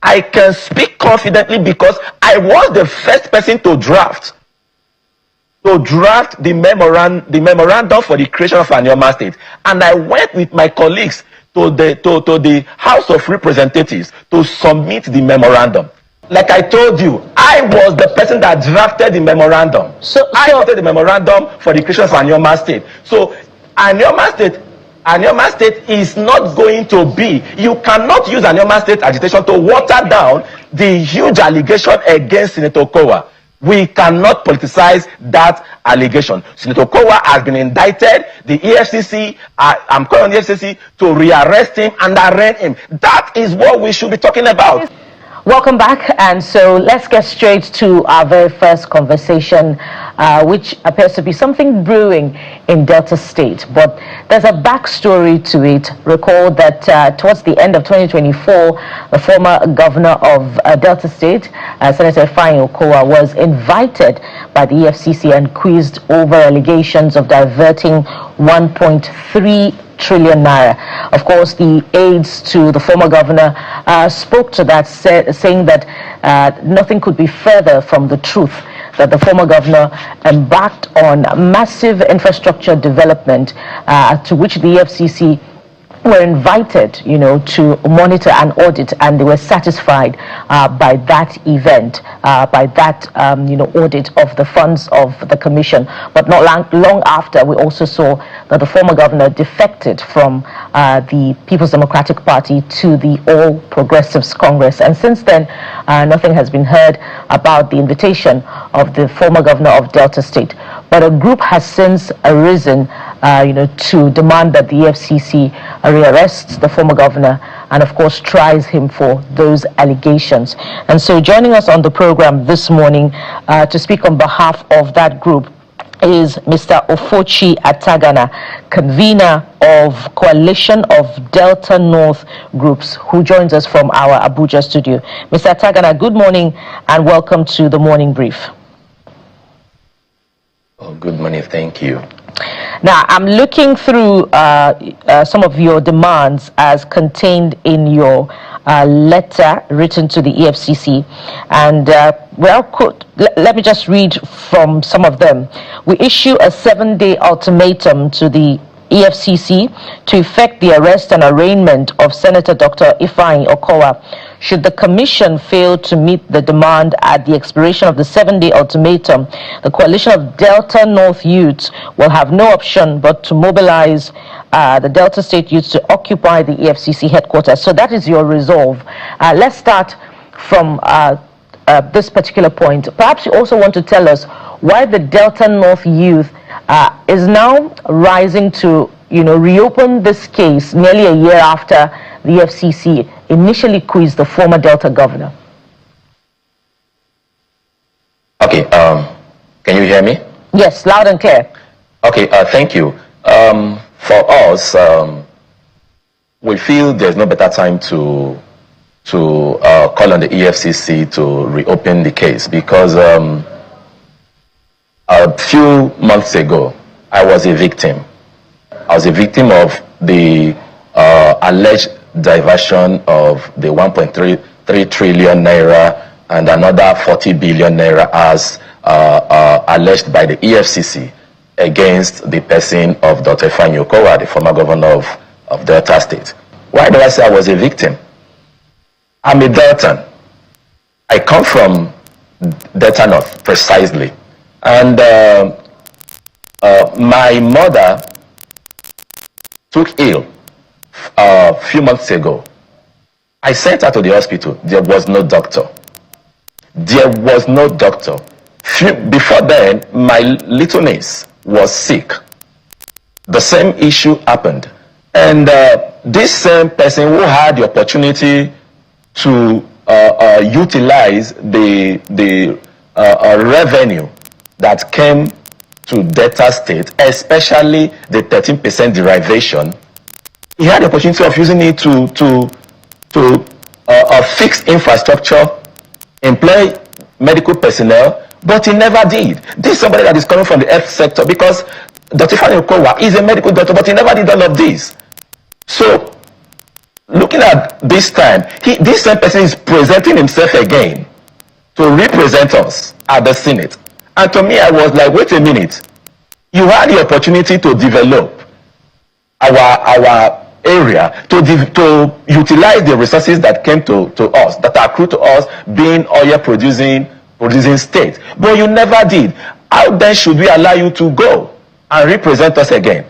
I can speak confidently because I was the first person to draft the memorandum for the creation of an Yoma state, and I went with my colleagues to the House of Representatives to submit the memorandum. Like I told you, I was the person that drafted the memorandum. I drafted the memorandum for the creation of an Yoma state. So an Yoma state is not going to be. You cannot use an Yoma state agitation to water down the huge allegation against Senator Okowa. We cannot politicize that allegation. Senator Okowa has been indicted. The EFCC, I'm calling on the EFCC to rearrest him and arraign him. That is what we should be talking about. Welcome back, and so let's get straight to our very first conversation, which appears to be something brewing in Delta State, but there's a backstory to it. Recall that towards the end of 2024, the former governor of Delta State, Senator Ifeanyi Okowa, was invited by the EFCC and quizzed over allegations of diverting 1.3 trillion naira. Of course, the aides to the former governor spoke to that, saying that nothing could be further from the truth, that the former governor embarked on massive infrastructure development to which the EFCC were invited, to monitor and audit, and they were satisfied by that event, by that, audit of the funds of the commission. But not long after, we also saw that the former governor defected from the People's Democratic Party to the All Progressives Congress. And since then, nothing has been heard about the invitation of the former governor of Delta State. But a group has since arisen, to demand that the EFCC rearrests the former governor and, of course, tries him for those allegations. And so joining us on the program this morning to speak on behalf of that group is Mr. Ofochi Atagana, convener of Coalition of Delta North Groups, who joins us from our Abuja studio. Mr. Atagana, good morning and welcome to the Morning Brief. Oh, good morning, thank you. Now, I'm looking through some of your demands as contained in your letter written to the EFCC, and let me just read from some of them. We issue a 7-day ultimatum to the EFCC to effect the arrest and arraignment of Senator Dr. Ifeanyi Okowa. Should the commission fail to meet the demand at the expiration of the 7-day ultimatum, the Coalition of Delta North Youths will have no option but to mobilize the Delta State youths to occupy the EFCC headquarters. So that is your resolve. Let's start from this particular point. Perhaps you also want to tell us why the Delta North youth is now rising to, reopen this case nearly a year after the EFCC initially quizzed the former Delta governor. Okay, can you hear me? Yes, loud and clear. Okay, thank you. For us, we feel there's no better time to call on the EFCC to reopen the case, because a few months ago, I was a victim. I was a victim of the alleged diversion of the 1.3 trillion naira and another 40 billion naira as alleged by the EFCC against the person of Dr. Ifeanyi Okowa, the former governor of Delta State. Why do I say I was a victim? I'm a Deltan. I come from Delta North, precisely. And my mother took ill a few months ago. I sent her to the hospital. There was no doctor. There was no doctor. Before then, my little niece was sick. The same issue happened. And this same person who had the opportunity to utilize the revenue that came to Delta State, especially the 13% derivation, he had the opportunity of using it to fix infrastructure, employ medical personnel, but he never did. This is somebody that is coming from the health sector, because Dr. Ifeanyi Okowa is a medical doctor, but he never did all of this. So looking at this time, this same person is presenting himself again to represent us at the Senate. And to me, I was like, wait a minute. You had the opportunity to develop our area, to utilize the resources that came to us, that accrue to us, being oil producing state. But you never did. How then should we allow you to go and represent us again?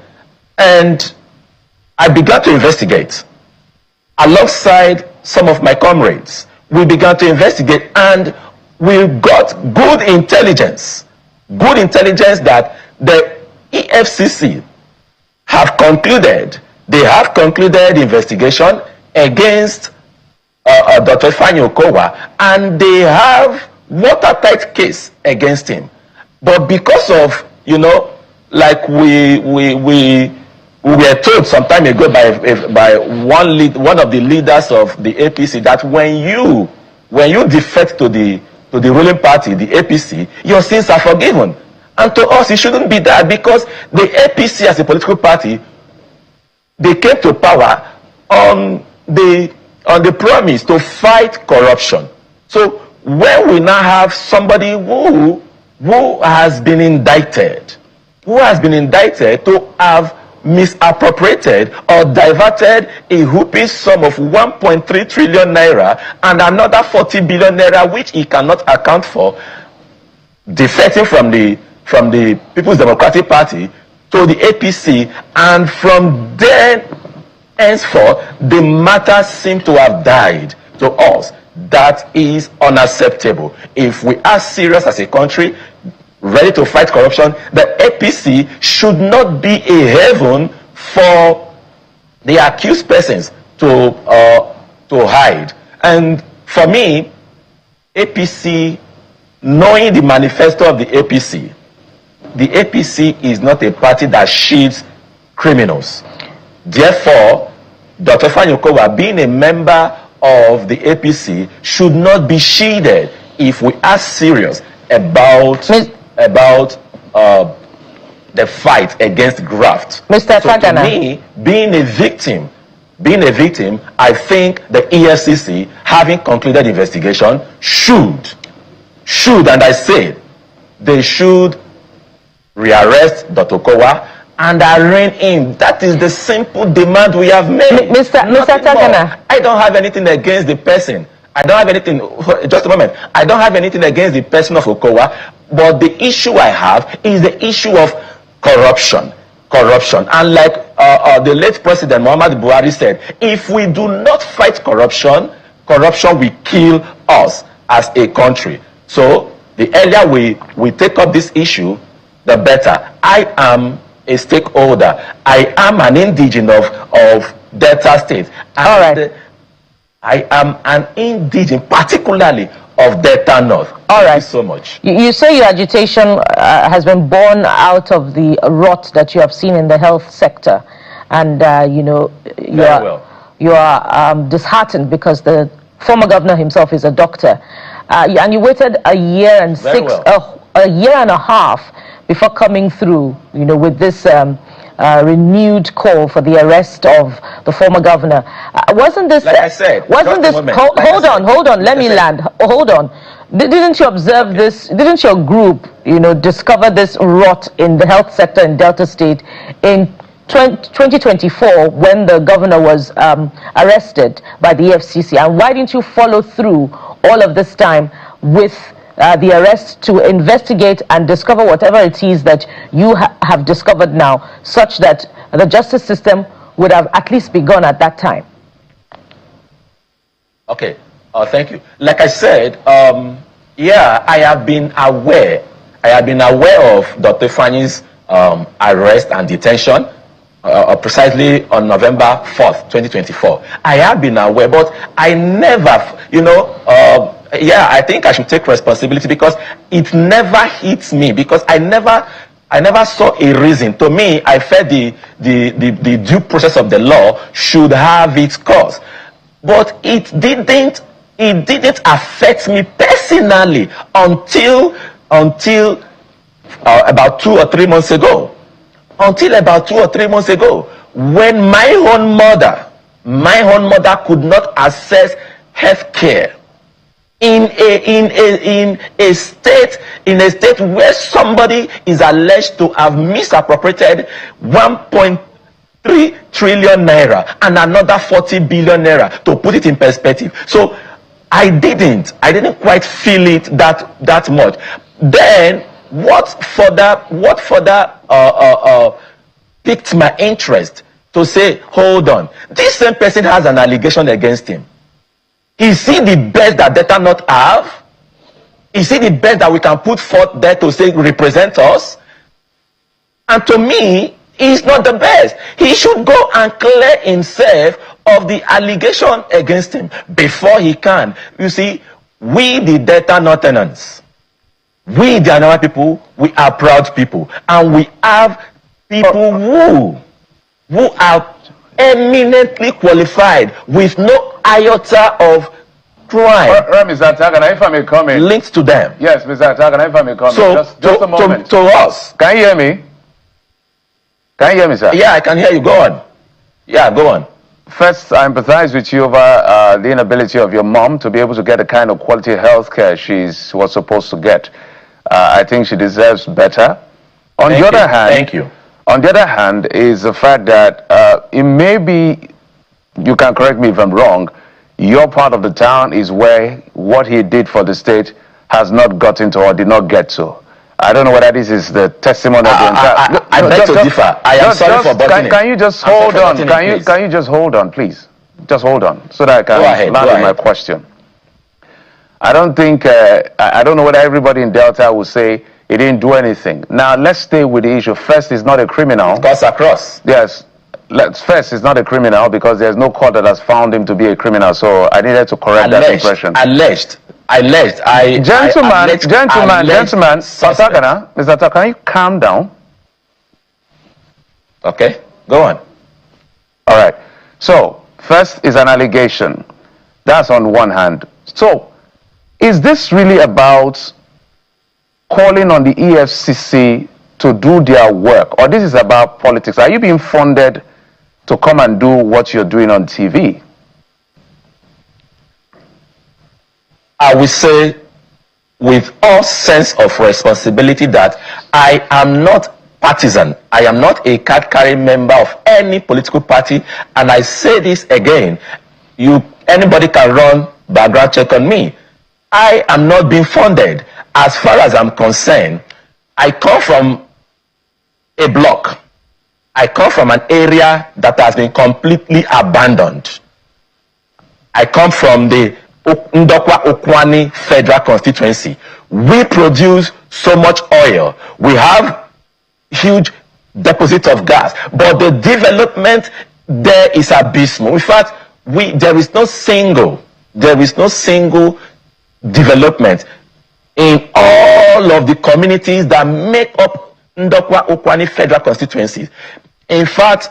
And I began to investigate. Alongside some of my comrades, we began to investigate, and we got good intelligence that the EFCC have concluded, they have concluded investigation against Dr. Ifeanyi Okowa, and they have watertight case against him. But because of, like we were told some time ago by one of the leaders of the APC, that when you defect to the ruling party, the APC, your sins are forgiven. And to us, it shouldn't be that, because the APC as a political party, they came to power on the promise to fight corruption. So when we now have somebody who has been indicted to have misappropriated or diverted a whooping sum of 1.3 trillion naira and another 40 billion naira which he cannot account for, defecting from the People's Democratic Party to the APC, and from then henceforth the matter seems to have died to us. That is unacceptable. If we are serious as a country, ready to fight corruption, the APC should not be a haven for the accused persons to hide. And for me, APC, knowing the manifesto of the APC is not a party that shields criminals. Therefore, Dr. Ifeanyi Okowa, being a member of the APC, should not be shielded if we are serious about the fight against graft. Mr. So to me, being a victim, I think the EFCC, having concluded investigation, should, and I say, they should rearrest Dr. Okowa and arraign him. That is the simple demand we have made. Mr. Tagana. I don't have anything against the person. I don't have anything, just a moment. I don't have anything against the person of Okowa, but the issue I have is the issue of corruption. And like the late President Muhammad Buhari said, if we do not fight corruption, corruption will kill us as a country. So the earlier we take up this issue, the better. I am a stakeholder. I am an indigene of Delta State. And all right. I am an indigene, particularly of Delta North. All right. Thank you so much. You say your agitation has been born out of the rot that you have seen in the health sector, and you are disheartened because the former governor himself is a doctor, and you waited a year and a year and a half before coming through, with this renewed call for the arrest of the former governor. Wasn't this? Like I said, wasn't this? Hold on. Let me land. Hold on. Didn't you observe this? Didn't your group, discover this rot in the health sector in Delta State in 2024 when the governor was arrested by the EFCC? And why didn't you follow through all of this time with the arrest to investigate and discover whatever it is that you have discovered now, such that the justice system would have at least begun at that time? Okay, thank you. Like I said, I have been aware. Of Dr. Ifeanyi's arrest and detention precisely on November 4th, 2024. I have been aware, but I never, I think I should take responsibility because it never hits me, because I never saw a reason. To me, I felt the due process of the law should have its course. But it didn't affect me personally until about 2 or 3 months ago. When my own mother My own mother could not access health care in a state where somebody is alleged to have misappropriated 1.3 trillion naira and another 40 billion naira, to put it in perspective. So I didn't quite feel it that much. Then what further piqued my interest to say, hold on, this same person has an allegation against him. Is he the best that data not have? Is he the best that we can put forth there to say represent us? And to me, he's not the best. He should go and clear himself of the allegation against him before he can. You see, we the data not tenants, we the Anambra people, we are proud people, and we have people who are eminently qualified with no iota of crime Mr. Atagana, if I may comment, linked to them. Yes, Mr. Atagana, if I may comment. So just a moment. To us. Can you hear me? Can you hear me, sir? Yeah, I can hear you. Go on. Yeah, go on. First, I empathize with you over the inability of your mom to be able to get the kind of quality health care she was supposed to get. I think she deserves better. On the other hand, thank you. On the other hand, is the fact that it may be, you can correct me if I'm wrong, your part of the town is where what he did for the state has not gotten to or did not get to. I don't know whether this is the testimony of the entire... I beg to differ. I am sorry for butting in. Can you just hold on? Can you just hold on, please? Just hold on, so that I can land with my question. I don't think, I don't know whether everybody in Delta will say he didn't do anything. Now, let's stay with the issue. First, he's not a criminal. It cuts across. Yes. First, he's not a criminal because there's no court that has found him to be a criminal. So I needed to correct that impression. Alleged. Gentleman, Mr. Atagana, can you calm down? Okay, go on. All right. So, first is an allegation. That's on one hand. So, is this really about calling on the EFCC to do their work, or this is about politics? Are you being funded to come and do what you're doing on TV? I will say with all sense of responsibility that I am not partisan. I am not a card-carrying member of any political party, and I say this again, anybody can run background check on me. I am not being funded. As far as I'm concerned, I come from a block. I come from an area that has been completely abandoned. I come from the Ndokwa Okwani Federal Constituency. We produce so much oil. We have huge deposits of gas, but the development there is abysmal. In fact, there is no single development in all of the communities that make up Ndokwa Okwani Federal Constituency. In fact,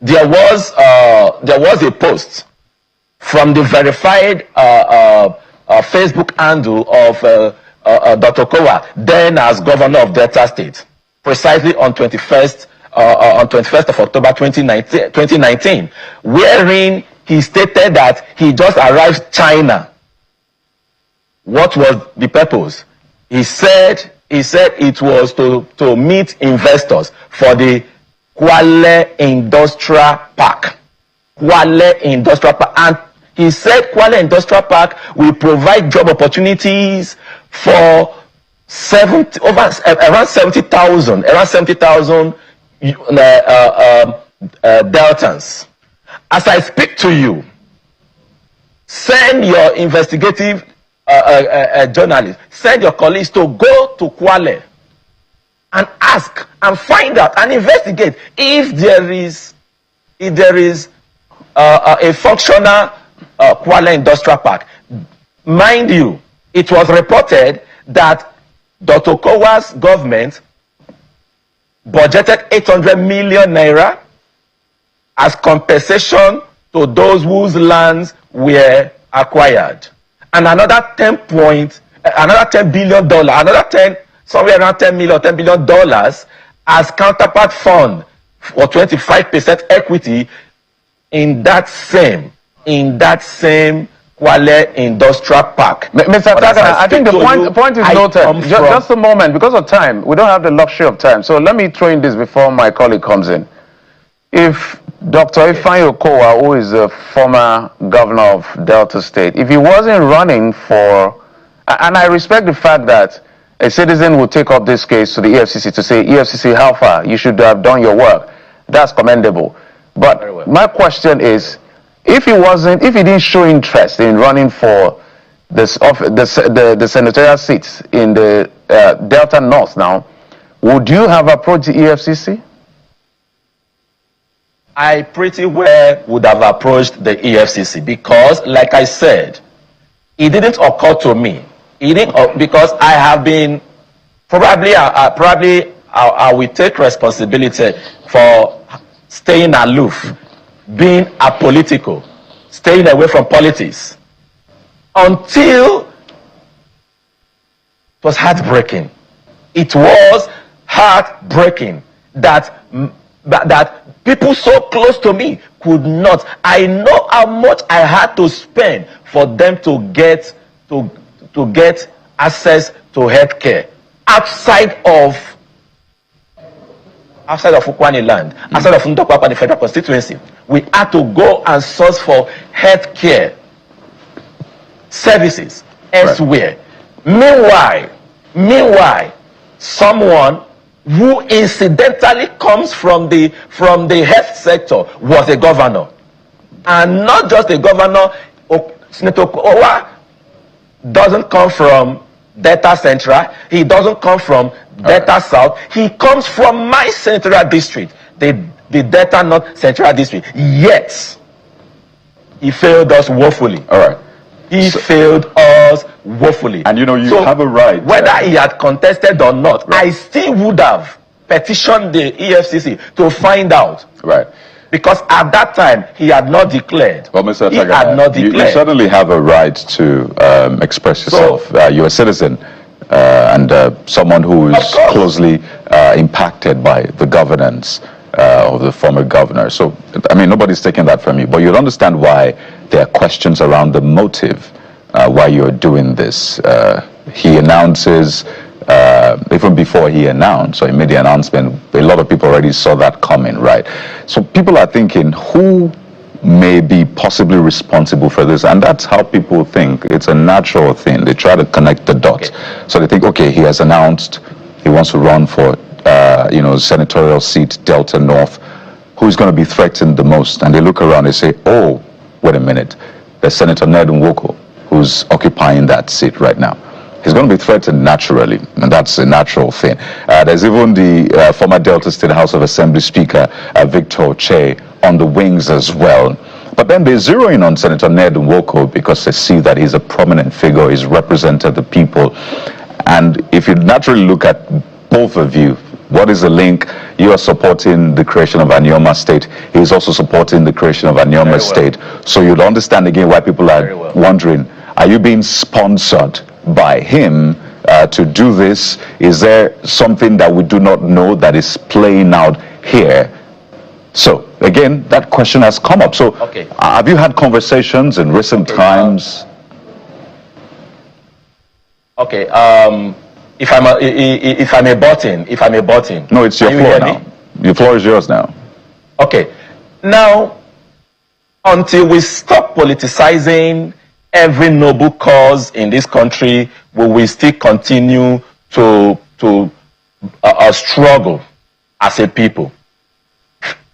there was a post from the verified Facebook handle of Dr. Okowa, then as governor of Delta State, precisely on 21st of October 2019, wherein he stated that he just arrived China. What was the purpose? He said it was to meet investors for the Kwale Industrial Park. Kwale Industrial Park. And he said Kwale Industrial Park will provide job opportunities for around 70,000 Deltans. As I speak to you, send your investigative journalists, send your colleagues to go to Kwale and ask and find out and investigate if there is a functional Kwale Industrial Park. Mind you, it was reported that Dr. Okowa's government budgeted 800 million naira as compensation to those whose lands were acquired, and another $10 billion, somewhere around $10 billion as counterpart fund for 25% equity in that same Kwale Industrial Park. Mr. Takana, I think the point is noted. Just a moment, because of time. We don't have the luxury of time. So let me throw in this before my colleague comes in. If Dr. Ifeanyi Okowa, who is a former governor of Delta State, if he wasn't running for, and I respect the fact that a citizen will take up this case to the EFCC to say, EFCC, how far? You should have done your work. That's commendable. But my question is, if he didn't show interest in running for the senatorial seats in the Delta North now, would you have approached the EFCC? I pretty well would have approached the EFCC because, like I said, it didn't occur to me. It didn't, because I have been, I will take responsibility for staying aloof, being apolitical, staying away from politics, until it was heartbreaking. It was heartbreaking that people so close to me could not. I know how much I had to spend for them to get access to health care outside of Ukwani land, outside of Ndokwa, the federal constituency. We had to go and source for health care services elsewhere. Right. Meanwhile, someone who incidentally comes from the health sector was a governor, and not just a governor. Senator Okowa doesn't come from Delta Central. He doesn't come from Delta South. He comes from my senatorial district, the Delta North Central District. Yet he failed us woefully. All right. He failed us woefully. And you know, you have a right. Whether he had contested or not, right, I still would have petitioned the EFCC to find out. Right. Because at that time, he had not declared. Well, Mr. He had not declared. You certainly have a right to express yourself. You're a citizen and someone who is closely impacted by the governance of the former governor. So, I mean, nobody's taking that from you. But you'll understand why there are questions around the motive why you're doing this. He announces, even before he announced, or he made the announcement, a lot of people already saw that coming, right? So people are thinking, who may be possibly responsible for this? And that's how people think. It's a natural thing. They try to connect the dots. Okay. So they think, okay, he has announced he wants to run for, senatorial seat, Delta North. Who's going to be threatened the most? And they look around and say, oh, wait a minute. There's Senator Ned Nwoko, who's occupying that seat right now. He's going to be threatened naturally, and that's a natural thing. There's even the former Delta State House of Assembly Speaker, Victor Che, on the wings as well. But then they zero in on Senator Ned Nwoko because they see that he's a prominent figure, he's represented the people. And if you naturally look at both of you, what is the link? You are supporting the creation of Anioma State. He's also supporting the creation of Anioma State. So you'll understand again why people are wondering, are you being sponsored by him to do this? Is there something that we do not know that is playing out here? So again, that question has come up. So have you had conversations in recent times? If I'm a button. No, it's your floor now. Your floor is yours now. Okay. Now, until we stop politicizing every noble cause in this country, we will still continue to struggle as a people.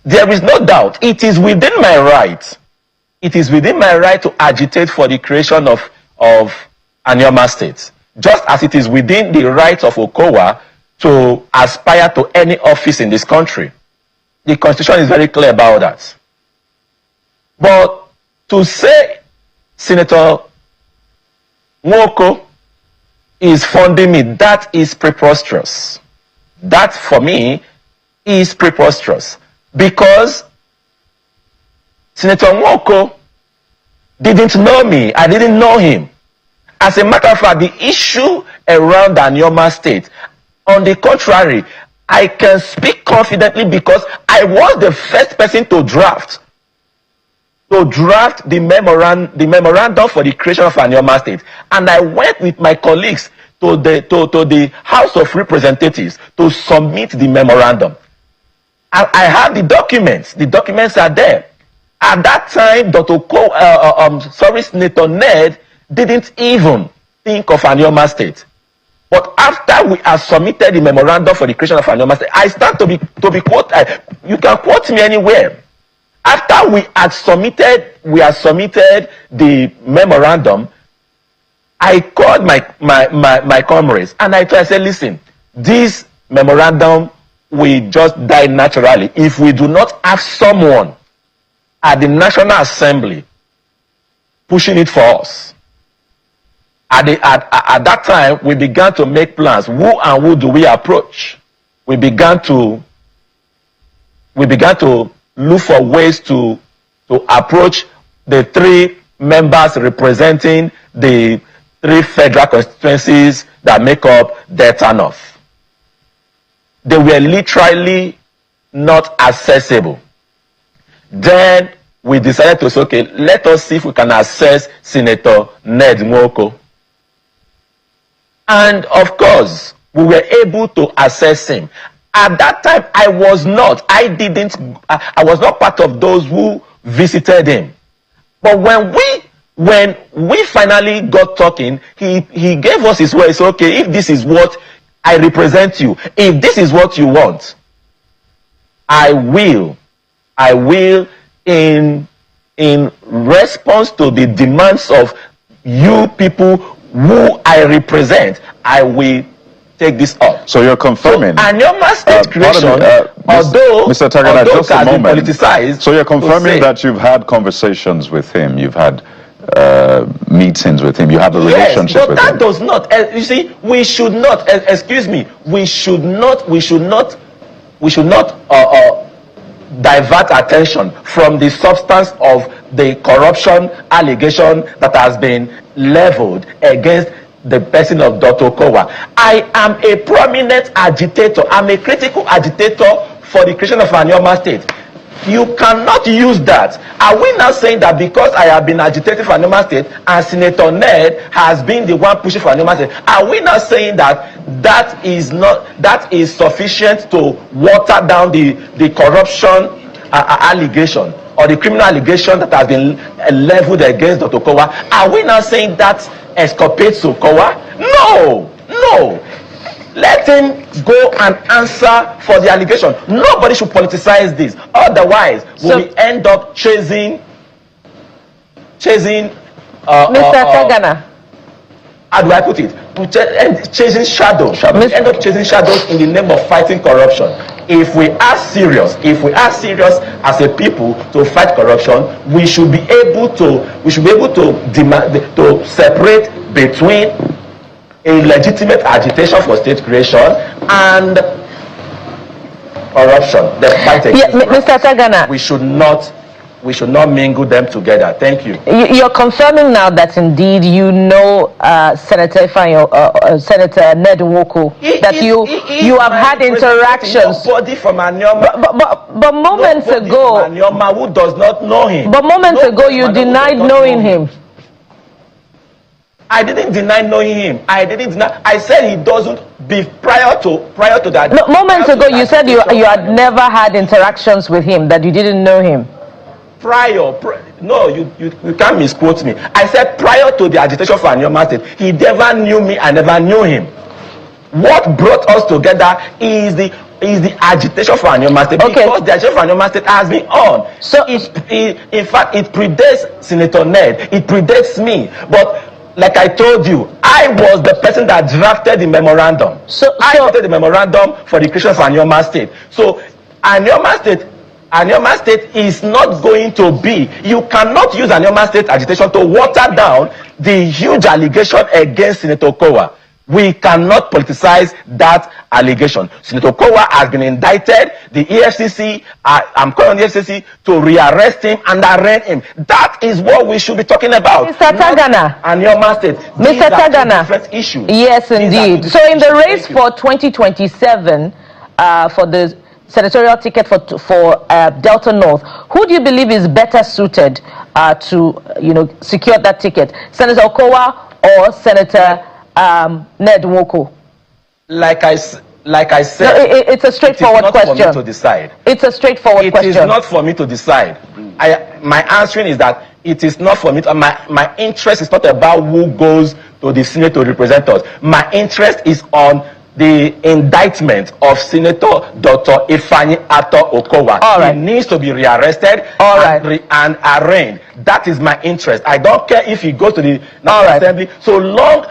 There is no doubt. It is within my right. It is within my right to agitate for the creation of Anioma State. Just as it is within the right of Okowa to aspire to any office in this country. The Constitution is very clear about that. But to say Senator Nwoko is funding me, that is preposterous. That, for me, is preposterous. Because Senator Nwoko didn't know me. I didn't know him. As a matter of fact, the issue around Anioma State, on the contrary, I can speak confidently because I was the first person to draft to draft the memorandum for the creation of an Anioma State. And I went with my colleagues to the House of Representatives to submit the memorandum. And I have the documents. The documents are there. At that time, Senator Ned didn't even think of an Anioma State. But after we have submitted the memorandum for the creation of an Anioma State, I stand to be quoted. You can quote me anywhere. After we had submitted the memorandum, I called my comrades and I said, listen, this memorandum will just die naturally if we do not have someone at the National Assembly pushing it for us. At that time, we began to make plans. Who do we approach? We began to look for ways to approach the 3 members representing the 3 federal constituencies that make up Delta North. They were literally not accessible. Then we decided to say, okay, let us see if we can access Senator Ned Nwoko. And of course, we were able to access him. At that time, I was not part of those who visited him. But when we finally got talking, he gave us his word. He said, okay, if this is what I represent you, if this is what you want, I will in response to the demands of you people who I represent, I will take this up. So you're confirming. So, Anioma State creation, although Mr. Tagana, just a moment. Politicized, so you're confirming that you've had conversations with him, you've had meetings with him, you have a relationship with him. Yes, but that does not. You see, we should not. Excuse me. We should not divert attention from the substance of the corruption allegation that has been leveled against the person of Dr. Okowa. I am a prominent agitator. I'm a critical agitator for the creation of an Anioma State. You cannot use that. Are we now saying that because I have been agitating for an Anioma State and Senator Ned has been the one pushing for an Anioma State, are we now saying that that is sufficient to water down the corruption allegation or the criminal allegation that has been leveled against Dr. Okowa? Are we now saying that exculpates Okowa? No. Let him go and answer for the allegation. Nobody should politicize this. Otherwise, we will end up chasing Mr. Tagana. How do I put it? Chasing shadows. We end up chasing shadows in the name of fighting corruption. If we are serious as a people to fight corruption, we should be able to separate between a legitimate agitation for state creation and corruption. The fight against Mr. Tagana, we should not mingle them together. Thank you. You're confirming now that indeed you know Senator Senator Ned Nwoko, that you have had interactions. Nobody from Anioma, but moments ago, from Anioma who does not know him. But moments ago, you denied knowing him. I didn't deny knowing him. I said he doesn't be prior to that. No, moments ago, you said you had never had interactions with him, that you didn't know him. No, you can't misquote me. I said prior to the agitation for Anioma State, he never knew me. I never knew him. What brought us together is the agitation for Anioma State, because the agitation for Anioma State has been on. So in fact, it predates Senator Ned. It predates me. But like I told you, I was the person that drafted the memorandum. I drafted the memorandum for the creation of Anioma State. So Anioma State is not going to be. You cannot use Anioma State agitation to water down the huge allegation against Senator Okowa. We cannot politicize that allegation. Senator Okowa has been indicted. The EFCC, I'm calling on the EFCC to rearrest him and arraign him. That is what we should be talking about. Mr. Tagana. Anioma State. Mr. Tagana. Different issues. Yes, indeed. So in the race for 2027, for the senatorial ticket for Delta North, who do you believe is better suited to, secure that ticket? Senator Okowa or Senator Ned Nwoko? Like I said, no, it's a straightforward question. It is not for me to decide. It's a straightforward question. It is not for me to decide. My answering is that it is not for me. My interest is not about who goes to the Senate to represent us. My interest is on the indictment of Senator Dr. Ifeanyi Okowa. All right. He needs to be rearrested and arraigned. That is my interest. I don't care if he goes to the National Assembly, so long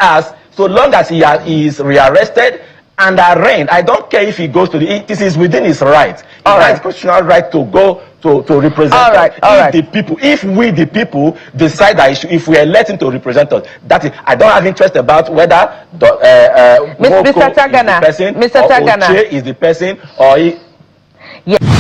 as he is rearrested and arraigned. I don't care if he goes to this is within his right. He has constitutional right to go to represent us. If we the people decide that if we elect him to represent us, that is, I don't have interest about whether Mr. Tagana, is the person, or Oche is the person, or he. Yeah.